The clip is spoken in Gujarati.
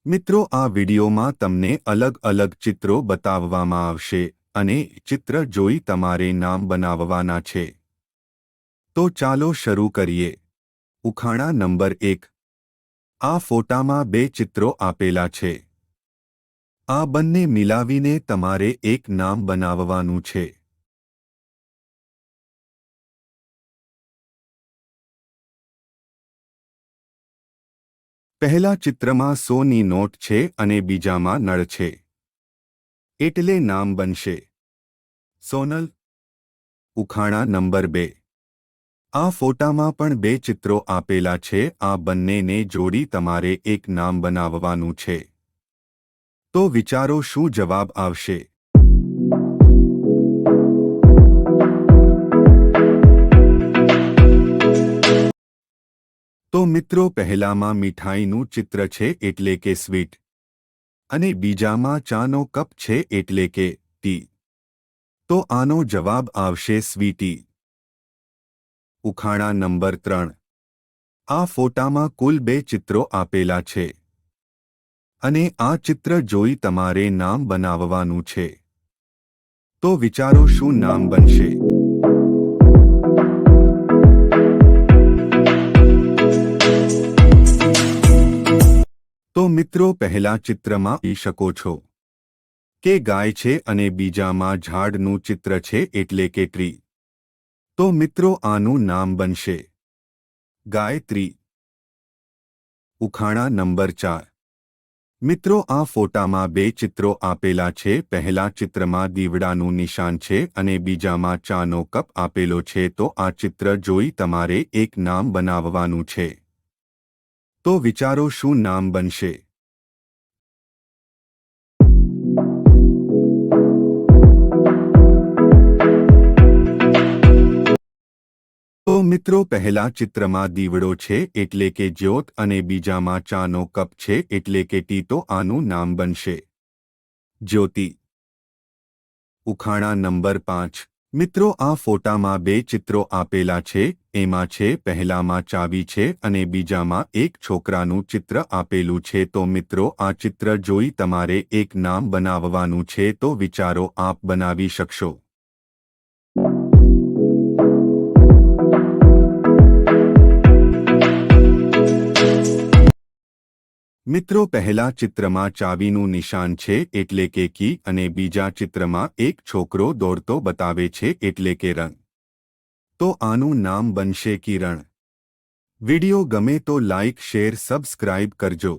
મિત્રો, આ વિડિયોમાં તમને અલગ અલગ ચિત્રો બતાવવામાં આવશે અને ચિત્ર જોઈ તમારે નામ બનાવવાના છે. તો ચાલો શરૂ કરીએ. ઉખાણા નંબર 1. આ ફોટામાં બે ચિત્રો આપેલા છે. આ બંને મિલાવીને તમારે એક નામ બનાવવાનું છે. પહેલા ચિત્રમાં 100ની નોટ છે અને બીજામાં નળ છે. એટલે નામ બનશે સોનલ. ઉખાણા નંબર 2. આ ફોટામાં પણ બે ચિત્રો આપેલા છે. આ બંનેને જોડી તમારે એક નામ બનાવવાનું છે. તો વિચારો શું જવાબ આવશે? તો મિત્રો, પહેલામાં મીઠાઈનું ચિત્ર છે એટલે કે સ્વીટ, અને બીજામાં ચાનો કપ છે એટલે કે ટી. તો આનો જવાબ આવશે સ્વીટી. ઉખાણા નંબર 3. આ ફોટામાં કુલ બે ચિત્રો આપેલા છે અને આ ચિત્ર જોઈ તમારે નામ બનાવવાનું છે. તો વિચારો શું નામ બનશે? તો મિત્રો, પહેલા ચિત્રમાં જોઈ શકો છો કે ગાય છે અને બીજામાં ઝાડનું ચિત્ર છે એટલે કે ટ્રી. તો મિત્રો, આનું નામ બનશે ગાયત્રી. ઉખાણા નંબર 4. મિત્રો, આ ફોટામાં બે ચિત્રો આપેલા છે. પહેલા ચિત્રમાં દીવડાનું નિશાન છે અને બીજામાં ચાનો કપ આપેલો છે. તો આ ચિત્ર જોઈ તમારે એક નામ બનાવવાનું છે. તો વિચારો શું નામ બનશે? તો મિત્રો, પહેલા ચિત્રમાં દીવડો છે એટલે કે જ્યોત અને બીજામાં ચાનો કપ છે એટલે કે ટી. તો આનું નામ બનશે જ્યોતિ. ઉખાણા નંબર 5. મિત્રો, આ ફોટામાં બે ચિત્રો આપેલા છે. એમાં છે પહેલામાં ચાવી છે અને બીજામાં એક છોકરાનું ચિત્ર આપેલું છે. તો મિત્રો, આ ચિત્ર જોઈ તમારે એક નામ બનાવવાનું છે. તો વિચારો, આપ બનાવી શકશો? મિત્રો, પહેલા ચિત્રમાં ચાવીનું નિશાન છે એટલે કે કી અને બીજા ચિત્રમાં એક છોકરો દોડતો બતાવે છે એટલે કે રન. તો આનું નામ બનશે કિરણ. વિડિયો ગમે તો લાઇક, શેર, સબસ્ક્રાઇબ કરજો.